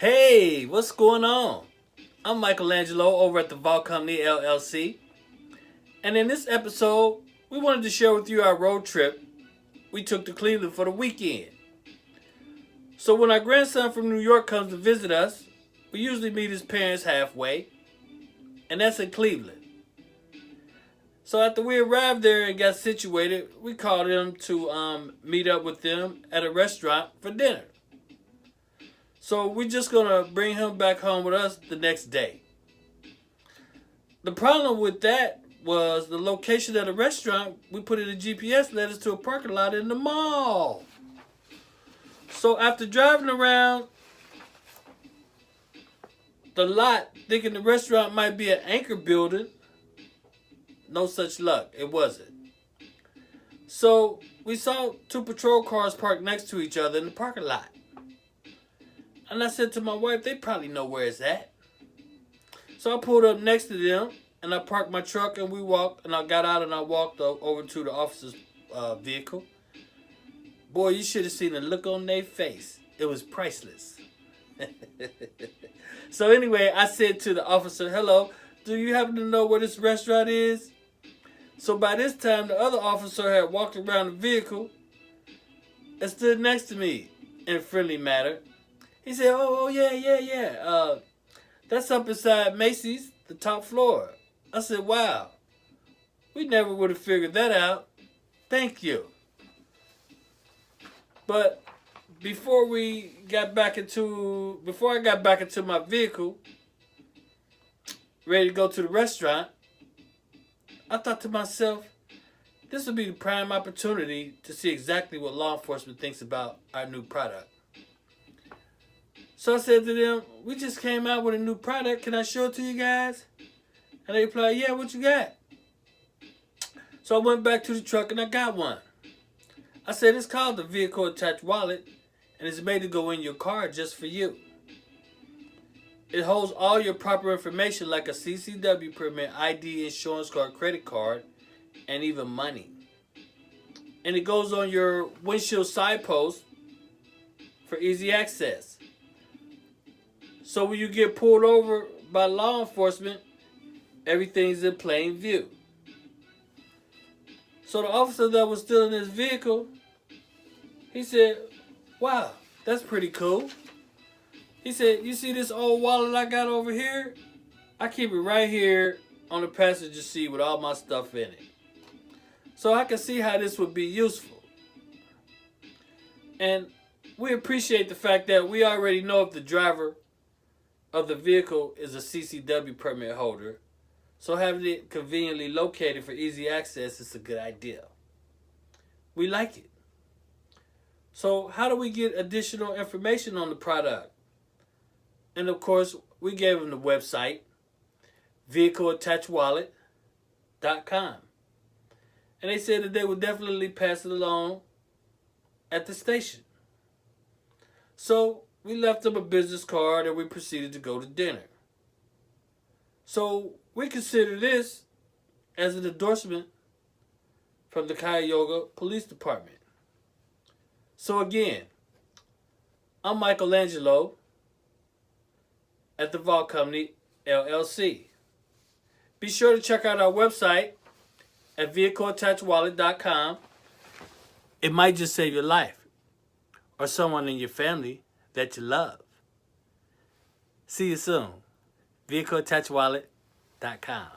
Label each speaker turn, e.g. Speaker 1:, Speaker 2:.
Speaker 1: Hey, what's going on? I'm Michelangelo over at the V.A.W Company LLC. And in this episode, we wanted to share with you our road trip we took to Cleveland for the weekend. So when our grandson from New York comes to visit us, we usually meet his parents halfway, and that's in Cleveland. So after we arrived there and got situated, we called him to meet up with them at a restaurant for dinner. So we're just going to bring him back home with us the next day. The problem with that was the location of the restaurant we put in the GPS led us to a parking lot in the mall. So after driving around the lot thinking the restaurant might be an anchor building, no such luck. It wasn't. So we saw two patrol cars parked next to each other in the parking lot. And I said to my wife, they probably know where it's at. So I pulled up next to them and I parked my truck and we walked and I got out and I walked over to the officer's vehicle. Boy, you should have seen the look on their face. It was priceless. So anyway, I said to the officer, hello, do you happen to know where this restaurant is? So by this time, the other officer had walked around the vehicle and stood next to me in a friendly manner. He said, oh yeah. That's up inside Macy's, the top floor. I said, wow, we never would have figured that out. Thank you. But before I got back into my vehicle, ready to go to the restaurant, I thought to myself, this would be the prime opportunity to see exactly what law enforcement thinks about our new product. So I said to them, we just came out with a new product. Can I show it to you guys? And they replied, yeah, what you got? So I went back to the truck and I got one. I said, it's called the Vehicle Attached Wallet and it's made to go in your car just for you. It holds all your proper information like a CCW permit, ID, insurance card, credit card, and even money. And it goes on your windshield side post for easy access. So when you get pulled over by law enforcement, everything's in plain view. So the officer that was still in his vehicle, he said, wow, that's pretty cool. He said, you see this old wallet I got over here? I keep it right here on the passenger seat with all my stuff in it. So I can see how this would be useful. And we appreciate the fact that we already know if the driver of the vehicle is a CCW permit holder. So having it conveniently located for easy access is a good idea. We like it. So how do we get additional information on the product? And of course, we gave them the website, vehicleattachedwallet.com. And they said that they would definitely pass it along at the station. So we left them a business card and we proceeded to go to dinner. So we consider this as an endorsement from the Cuyahoga Police Department. So again, I'm Michelangelo at the V.A.W Company LLC. Be sure to check out our website at vehicleattachedwallet.com. It might just save your life or someone in your family that you love. See you soon. vehicleattachedwallet.com.